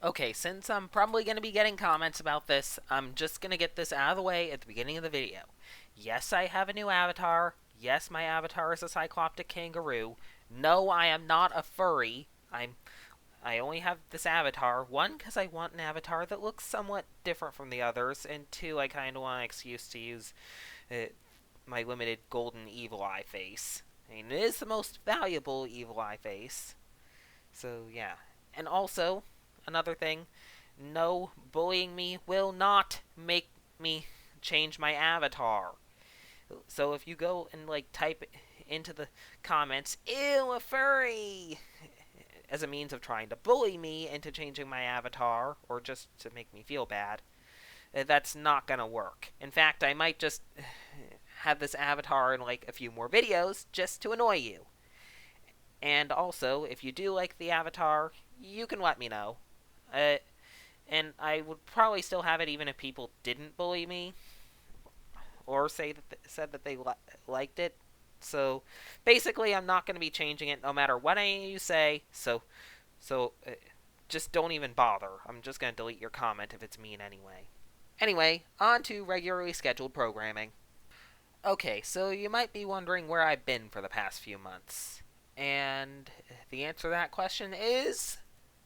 Okay, since I'm probably going to be getting comments about this, I'm just going to get this out of the way at the beginning of the video. Yes, I have a new avatar. Yes, my avatar is a cycloptic kangaroo. No, I am not a furry. I only have this avatar. One, because I want an avatar that looks somewhat different from the others, and two, I kind of want an excuse to use uh, my limited golden evil eye face. I mean, it is the most valuable evil eye face. So, yeah. And also, another thing, no, bullying me will not make me change my avatar. So if you go and type into the comments, ew, a furry, as a means of trying to bully me into changing my avatar, or just to make me feel bad, that's not gonna work. In fact, I might just have this avatar in a few more videos just to annoy you. And also, if you do like the avatar, you can let me know. Uh, and I would probably still have it even if people didn't bully me or said that they liked it. So basically, I'm not going to be changing it no matter what any of you say. So just don't even bother. I'm just going to delete your comment if it's mean anyway. Anyway, on to regularly scheduled programming. Okay, so you might be wondering where I've been for the past few months. And the answer to that question is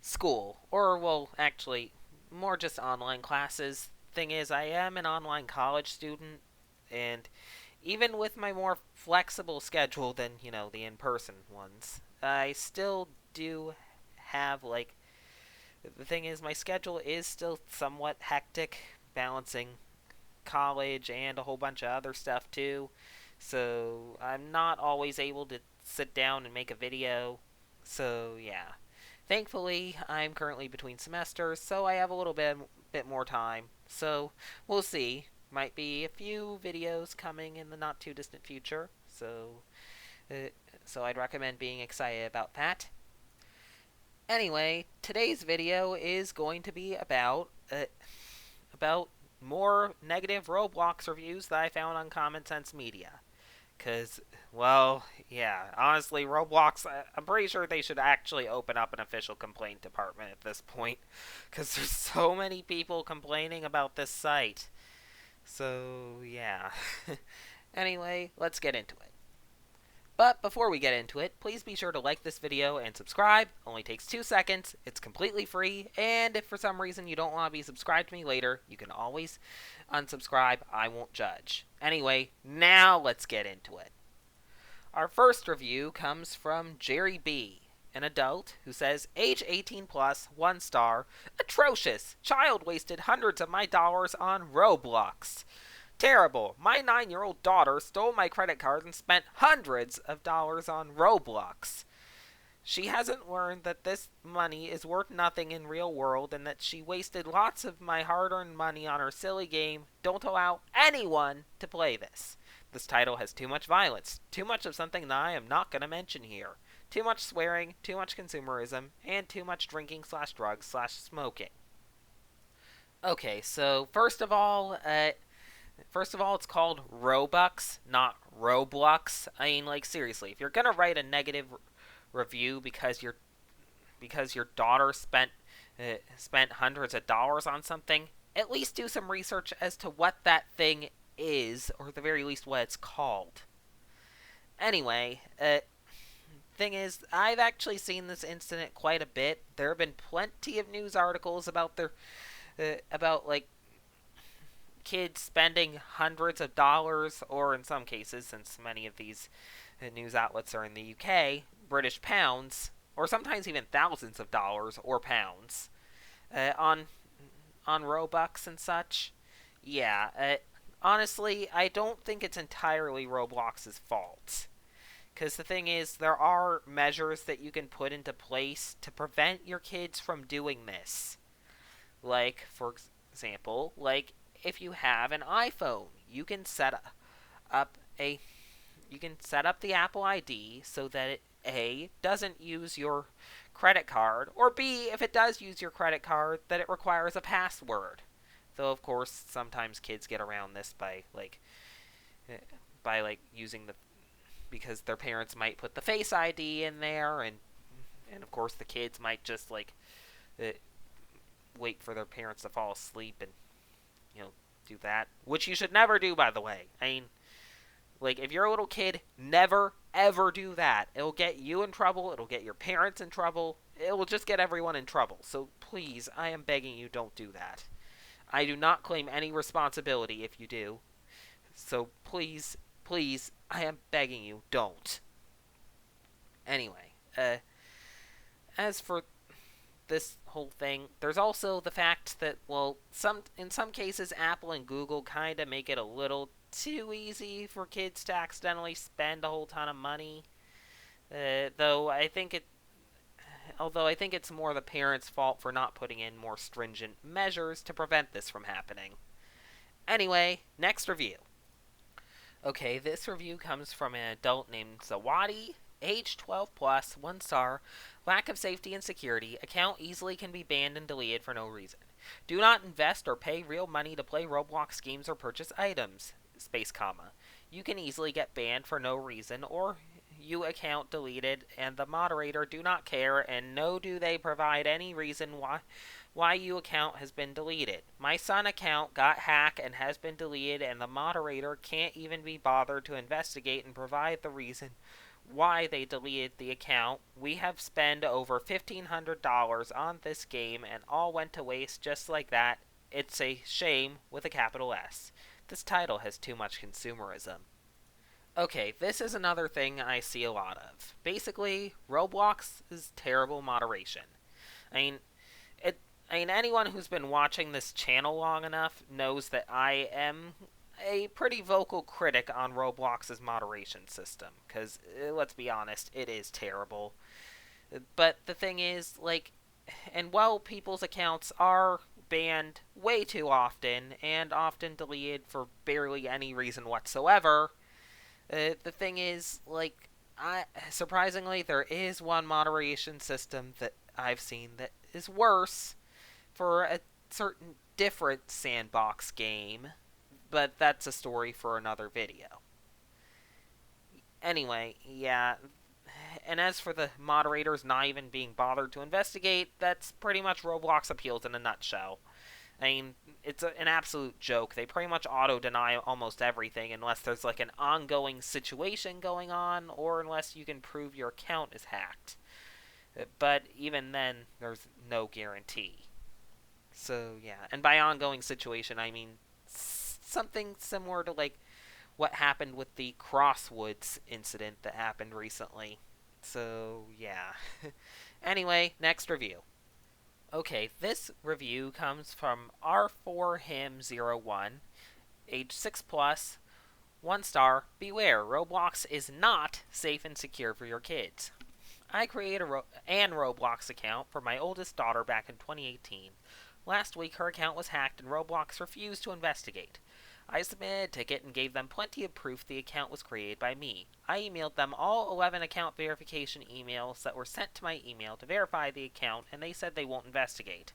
school. Or, well, actually, more just online classes. Thing is, I am an online college student, and even with my more flexible schedule than, the in person ones, I still do have, the thing is, my schedule is still somewhat hectic, balancing college and a whole bunch of other stuff too. So I'm not always able to sit down and make a video. So yeah. Thankfully, I'm currently between semesters, so I have a little bit more time. So we'll see. Might be a few videos coming in the not too distant future. Uh, so I'd recommend being excited about that. Anyway, today's video is going to be about more negative Roblox reviews that I found on Common Sense Media. Because, well, yeah, honestly, Roblox, I'm pretty sure they should actually open up an official complaint department at this point. Because there's so many people complaining about this site. So, yeah. Anyway, let's get into it. But before we get into it, please be sure to like this video and subscribe. Only takes 2 seconds, it's completely free, and if for some reason you don't want to be subscribed to me later, you can always unsubscribe. I won't judge. Anyway, now let's get into it. Our first review comes from Jerry B., an adult who says, age 18 plus, 1 star, atrocious, child wasted hundreds of my dollars on Roblox. Terrible. My 9-year-old daughter stole my credit card and spent hundreds of dollars on Roblox. She hasn't learned that this money is worth nothing in real world and that she wasted lots of my hard-earned money on her silly game. Don't allow anyone to play this. This title has too much violence, too much of something that I am not going to mention here. Too much swearing, too much consumerism, and too much drinking slash drugs slash smoking. Okay, so First of all, it's called Robux, not Roblox. I mean, seriously, if you're gonna write a negative review because your daughter spent hundreds of dollars on something, at least do some research as to what that thing is, or at the very least, what it's called. Anyway, thing is, I've actually seen this incident quite a bit. There have been plenty of news articles about about kids spending hundreds of dollars, or in some cases, since many of these news outlets are in the UK, British pounds, or sometimes even thousands of dollars or pounds, on Robux and such. Yeah, honestly, I don't think it's entirely Roblox's fault. Because the thing is, there are measures that you can put into place to prevent your kids from doing this. For example, if you have an iPhone, you can up a you can set up the Apple ID so that it A doesn't use your credit card, or B, if it does use your credit card, that it requires a password. Though of course sometimes kids get around this by using the because their parents might put the Face ID in there, and of course the kids might just uh, wait for their parents to fall asleep and, you know, do that. Which you should never do, by the way. I mean, like, if you're a little kid, never, ever do that. It'll get you in trouble. It'll get your parents in trouble. It will just get everyone in trouble. So please, I am begging you, don't do that. I do not claim any responsibility if you do. So please, please, I am begging you, don't. Anyway, as for this whole thing, there's also the fact that, well, in some cases, Apple and Google kind of make it a little too easy for kids to accidentally spend a whole ton of money. Though I think it, although I think it's more the parents' fault for not putting in more stringent measures to prevent this from happening. Anyway, next review. Okay, this review comes from an adult named Zawadi, age 12 plus, 1 star, lack of safety and security, account easily can be banned and deleted for no reason. Do not invest or pay real money to play Roblox games or purchase items, space comma. You can easily get banned for no reason or you account deleted and the moderator do not care and no do they provide any reason why you account has been deleted. My son account got hacked and has been deleted and the moderator can't even be bothered to investigate and provide the reason why they deleted the account. We have spent over $1,500 on this game and all went to waste just like that. It's a shame with a capital S. This title has too much consumerism. Okay, this is another thing I see a lot of. Basically, Roblox is terrible moderation. I mean, anyone who's been watching this channel long enough knows that I am a pretty vocal critic on Roblox's moderation system, because, let's be honest, it is terrible. But the thing is, like, and while people's accounts are banned way too often, and often deleted for barely any reason whatsoever, the thing is, like, surprisingly, there is one moderation system that I've seen that is worse for a certain different sandbox game, but that's a story for another video. Anyway, yeah, and as for the moderators not even being bothered to investigate, that's pretty much Roblox appeals in a nutshell. I mean, it's an absolute joke. They pretty much auto-deny almost everything unless there's like an ongoing situation going on or unless you can prove your account is hacked. But even then, there's no guarantee. So, yeah. And by ongoing situation, I mean something similar to like what happened with the Crosswoods incident that happened recently. So, yeah. Anyway, next review. Okay, this review comes from R4Him01, age 6 plus, 1 star. Beware, Roblox is not safe and secure for your kids. I created an Roblox account for my oldest daughter back in 2018. Last week, her account was hacked and Roblox refused to investigate. I submitted a ticket and gave them plenty of proof the account was created by me. I emailed them all 11 account verification emails that were sent to my email to verify the account, and they said they won't investigate.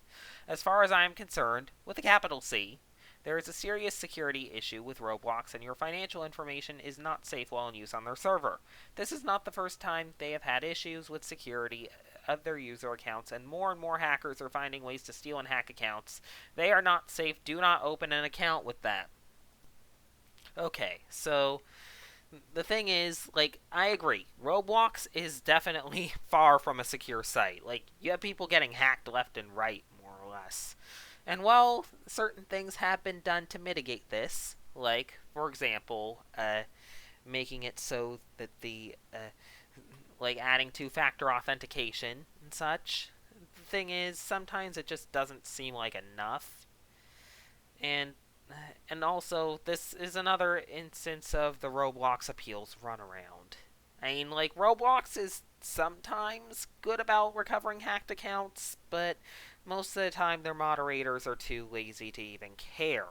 As far as I am concerned, with a capital C, there is a serious security issue with Roblox and your financial information is not safe while in use on their server. This is not the first time they have had issues with security of their user accounts, and more hackers are finding ways to steal and hack accounts. They are not safe. Do not open an account with them. Okay, so the thing is, like, I agree. Roblox is definitely far from a secure site. Like, you have people getting hacked left and right, more or less. And while certain things have been done to mitigate this, like, for example, making it so that like, adding two-factor authentication and such, the thing is, sometimes it just doesn't seem like enough. And also, this is another instance of the Roblox appeals runaround. I mean, like, Roblox is sometimes good about recovering hacked accounts, but most of the time their moderators are too lazy to even care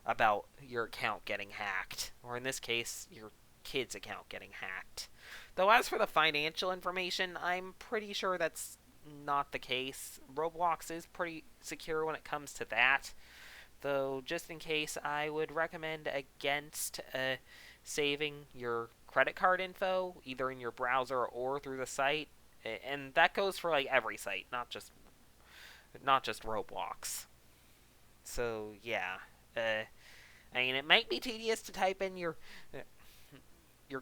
about your account getting hacked, or in this case, your kid's account getting hacked. Though as for the financial information, I'm pretty sure that's not the case. Roblox is pretty secure when it comes to that. Though, just in case, I would recommend against saving your credit card info, either in your browser or through the site. And that goes for, like, every site, not just not just Roblox. So yeah, I mean it might be tedious to type in your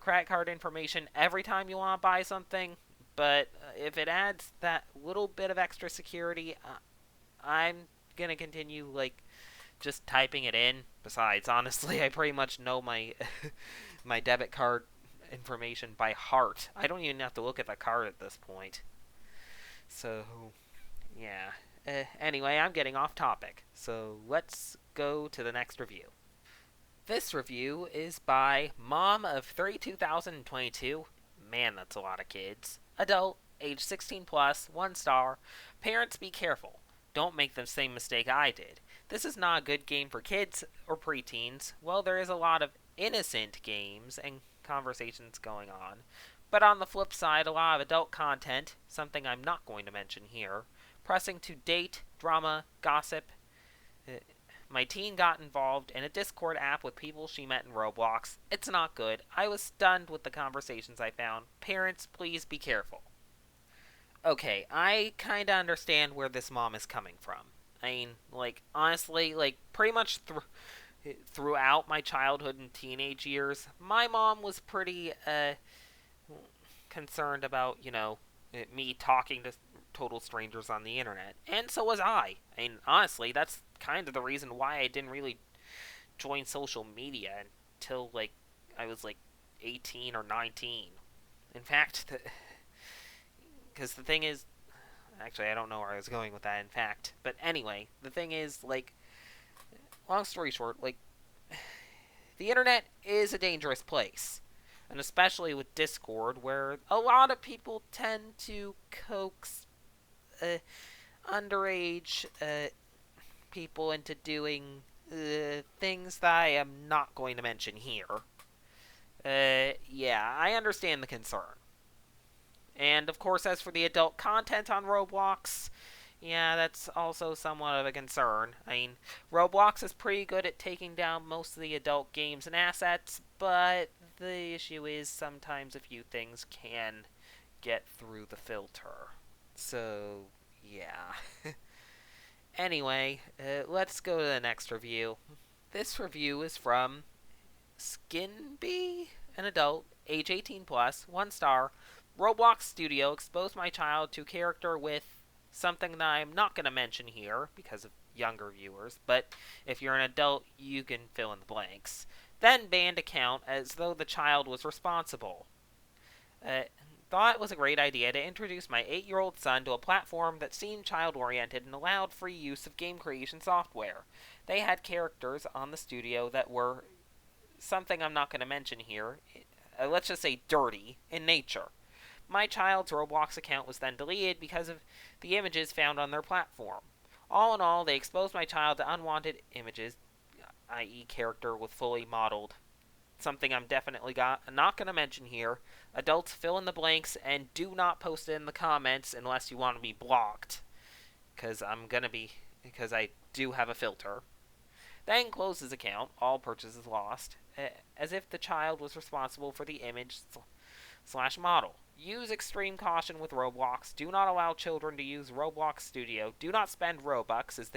credit card information every time you want to buy something, but if it adds that little bit of extra security, I'm gonna continue like just typing it in. Besides, honestly, I pretty much know my my debit card information by heart. I don't even have to look at the card at this point. So, yeah. Anyway, I'm getting off topic. So, let's go to the next review. This review is by Mom of 32,022. Man, that's a lot of kids. Adult, age 16 plus, 1 star. Parents, be careful. Don't make the same mistake I did. This is not a good game for kids or preteens. Well, there is a lot of innocent games and conversations going on. But on the flip side, a lot of adult content, something I'm not going to mention here, pressing to date, drama, gossip. My teen got involved in a Discord app with people she met in Roblox. It's not good. I was stunned with the conversations I found. Parents, please be careful. Okay, I kind of understand where this mom is coming from. I mean, like, honestly, like, pretty much throughout my childhood and teenage years, my mom was pretty, concerned about, me talking to total strangers on the internet. And so was I. I mean, honestly, that's kind of the reason why I didn't really join social media until, like, I was, like, 18 or 19. In fact, because the thing is, actually, I don't know where I was going with that, in fact. But anyway, the thing is, like, long story short, like, the internet is a dangerous place. And especially with Discord, where a lot of people tend to coax underage people into doing things that I am not going to mention here. Yeah, I understand the concern. And of course, as for the adult content on Roblox, yeah, that's also somewhat of a concern. I mean, Roblox is pretty good at taking down most of the adult games and assets, but the issue is sometimes a few things can get through the filter. So, yeah. Anyway, let's go to the next review. This review is from Skinby, an adult, age 18 plus, 1 star. Roblox Studio exposed my child to character with something that I'm not going to mention here because of younger viewers, but if you're an adult, you can fill in the blanks. Then banned account as though the child was responsible. Thought it was a great idea to introduce my 8-year-old son to a platform that seemed child-oriented and allowed free use of game creation software. They had characters on the studio that were something I'm not going to mention here, let's just say dirty, in nature. My child's Roblox account was then deleted because of the images found on their platform. All in all, they exposed my child to unwanted images, i.e. character with fully modeled. Something I'm definitely not going to mention here. Adults, fill in the blanks and do not post it in the comments unless you want to be blocked. Because I do have a filter. Then close his account, all purchases lost, as if the child was responsible for the image / model. Use extreme caution with Roblox. Do not allow children to use Roblox Studio. Do not spend Robux, as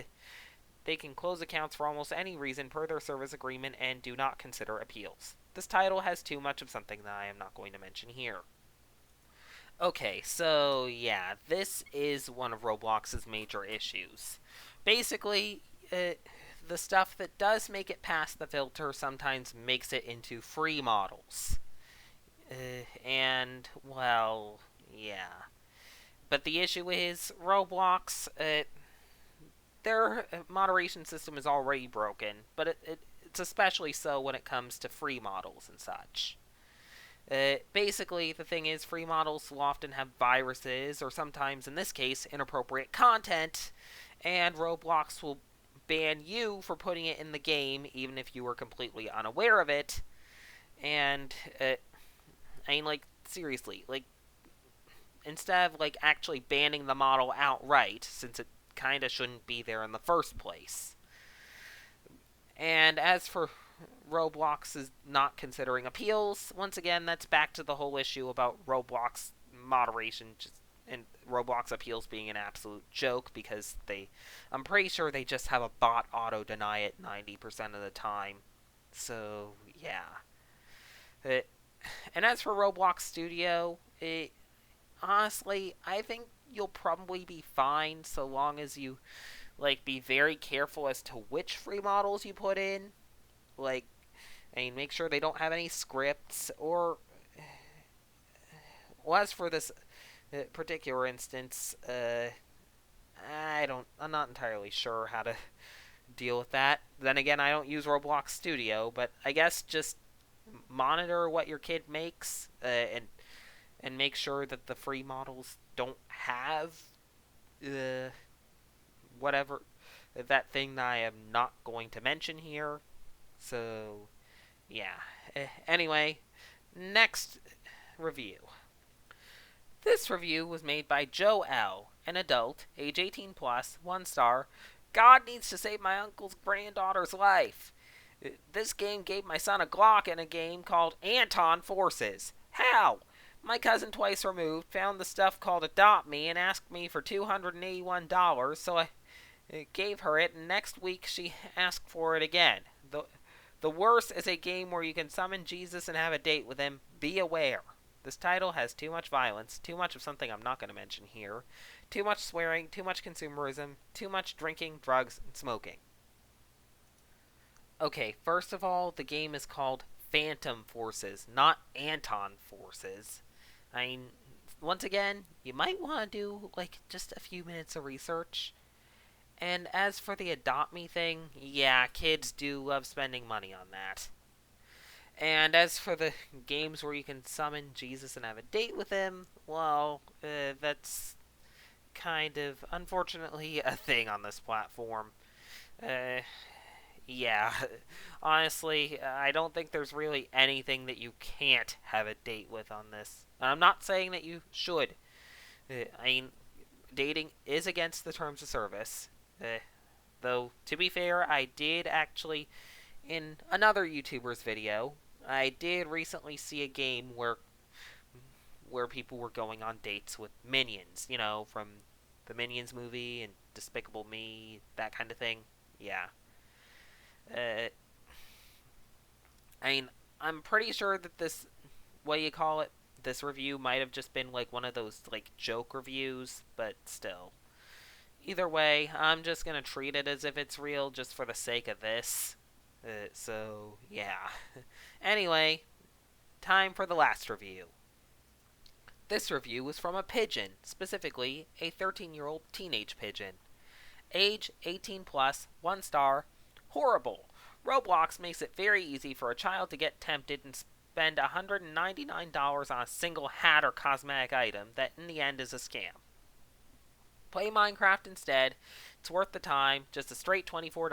they can close accounts for almost any reason per their service agreement, and do not consider appeals. This title has too much of something that I am not going to mention here. Okay, so yeah, this is one of Roblox's major issues. Basically, the stuff that does make it past the filter sometimes makes it into free models. And, well, yeah. But the issue is, Roblox, their moderation system is already broken, but it's especially so when it comes to free models and such. Basically, the thing is, free models will often have viruses, or sometimes, in this case, inappropriate content, and Roblox will ban you for putting it in the game, even if you were completely unaware of it. And, I mean, like, seriously, like, instead of, like, actually banning the model outright, since it kinda shouldn't be there in the first place. And as for Roblox is not considering appeals, once again, that's back to the whole issue about Roblox moderation just and Roblox appeals being an absolute joke because I'm pretty sure they just have a bot auto deny it 90% of the time. So yeah. It, and as for Roblox Studio, honestly, I think you'll probably be fine so long as you be very careful as to which free models you put in. Like, I mean, make sure they don't have any scripts or. Well, as for this particular instance, I'm not entirely sure how to deal with that. Then again, I don't use Roblox Studio, but I guess just monitor what your kid makes and make sure that the free models don't have uh, whatever that thing that I am not going to mention here. So yeah. Anyway, next review. This review was made by Joe L., an adult, age 18 plus, 1 star. God needs to save my uncle's granddaughter's life. This game gave my son a Glock in a game called Anton Forces. How? My cousin twice removed found the stuff called Adopt Me and asked me for $281, so I gave her it, and next week she asked for it again. The worst is a game where you can summon Jesus and have a date with him. Be aware. This title has too much violence, too much of something I'm not going to mention here, too much swearing, too much consumerism, too much drinking, drugs, and smoking. Okay, first of all, the game is called Phantom Forces, not Anton Forces. I mean, once again, you might want to do, just a few minutes of research. And as for the Adopt Me thing, yeah, kids do love spending money on that. And as for the games where you can summon Jesus and have a date with him, well, that's kind of, unfortunately, a thing on this platform. Uh, yeah, honestly, I don't think there's really anything that you can't have a date with on this. I'm not saying that you should. I mean, dating is against the terms of service. Though, to be fair, I did actually, in another YouTuber's video, I did recently see a game where people were going on dates with minions, from the Minions movie and Despicable Me, that kind of thing. Yeah. Uh, I mean, I'm pretty sure that this, what do you call it, this review might have just been one of those joke reviews, but still. Either way, I'm just gonna treat it as if it's real just for the sake of this. So, yeah. Anyway, time for the last review. This review was from a pigeon, specifically a 13-year-old teenage pigeon. Age 18 plus, 1 star. Horrible. Roblox makes it very easy for a child to get tempted and spend $199 on a single hat or cosmetic item that in the end is a scam. Play Minecraft instead. It's worth the time, just a straight $24.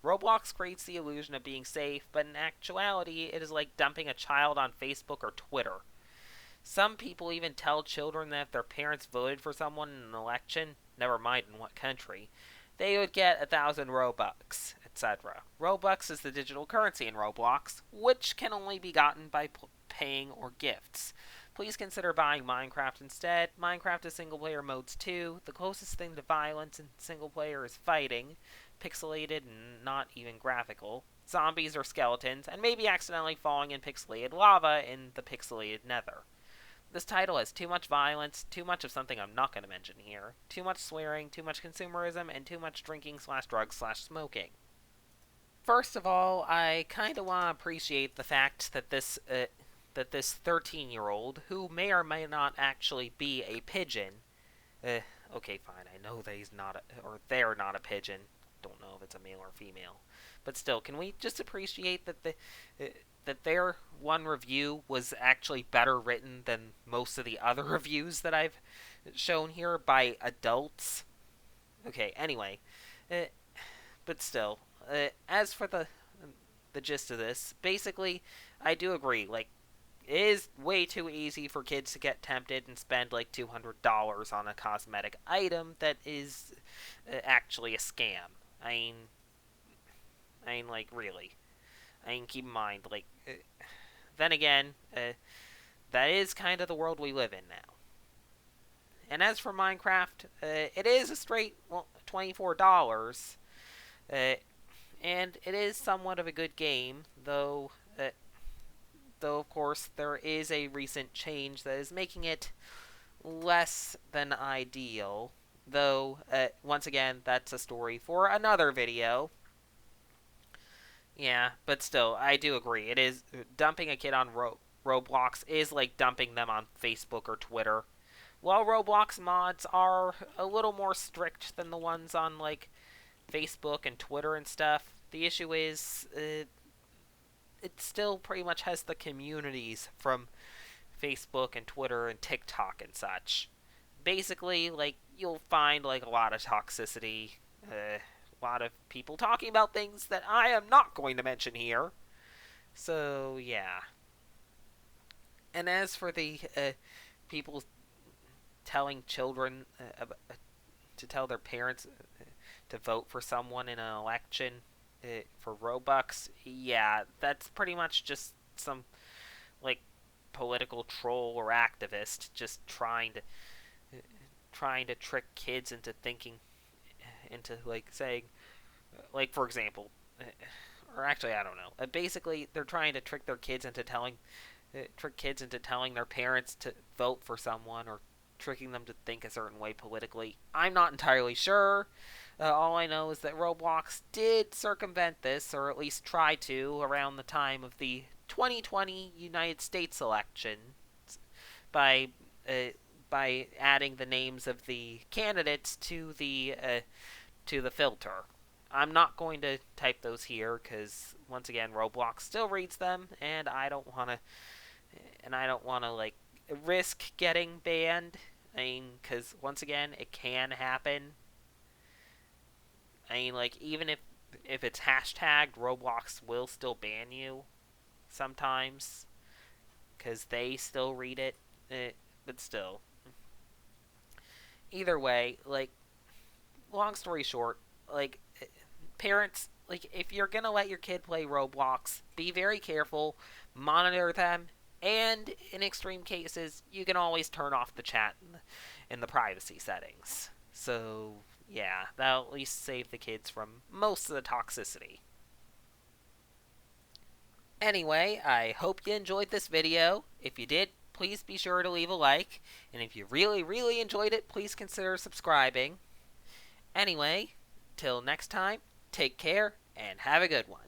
Roblox creates the illusion of being safe, but in actuality, it is like dumping a child on Facebook or Twitter. Some people even tell children that if their parents voted for someone in an election, never mind in what country, they would get 1,000 Robux, etc. Robux is the digital currency in Roblox, which can only be gotten by paying or gifts. Please consider buying Minecraft instead. Minecraft is single-player modes too. The closest thing to violence in single-player is fighting, pixelated and not even graphical, zombies or skeletons, and maybe accidentally falling in pixelated lava in the pixelated nether. This title has too much violence, too much of something I'm not going to mention here, too much swearing, too much consumerism, and too much drinking/drugs/smoking. First of all, I kind of want to appreciate the fact that this 13-year-old, who may or may not actually be a pigeon, okay, fine, I know that he's not, or they're not a pigeon. Don't know if it's a male or female, but still, can we just appreciate that that their one review was actually better written than most of the other reviews that I've shown here by adults? Okay, anyway, but still, as for the gist of this, basically, I do agree. It is way too easy for kids to get tempted and spend $200 on a cosmetic item that is actually a scam. Really. Keep in mind, then again, that is kind of the world we live in now. And as for Minecraft, it is a straight $24, and it is somewhat of a good game, though of course there is a recent change that is making it less than ideal. Though, once again, that's a story for another video. Yeah, but still, I do agree. It is dumping a kid on Roblox is like dumping them on Facebook or Twitter. While Roblox mods are a little more strict than the ones on like Facebook and Twitter and stuff, the issue is it still pretty much has the communities from Facebook and Twitter and TikTok and such. Basically, like, you'll find like a lot of toxicity, a lot of people talking about things that I am not going to mention here. So yeah. And as for the people telling children to tell their parents to vote for someone in an election for Robux, yeah, that's pretty much just some like political troll or activist just trying to trick kids into thinking into like saying like for example or actually I don't know. Basically, they're trying to trick kids into telling their parents to vote for someone or tricking them to think a certain way politically. I'm not entirely sure. All I know is that Roblox did circumvent this, or at least try to, around the time of the 2020 United States election by by adding the names of the candidates to the filter. I'm not going to type those here because once again Roblox still reads them, and I don't want to like risk getting banned. I mean, because once again it can happen. I mean, like even if it's hashtagged, Roblox will still ban you sometimes because they still read it. But still, either way, like long story short, like parents, like if you're gonna let your kid play Roblox, be very careful, monitor them, and in extreme cases, you can always turn off the chat in the privacy settings. So yeah, that'll at least save the kids from most of the toxicity. Anyway, I hope you enjoyed this video. If you did, please be sure to leave a like, and if you really, really enjoyed it, please consider subscribing. Anyway, till next time, take care and have a good one.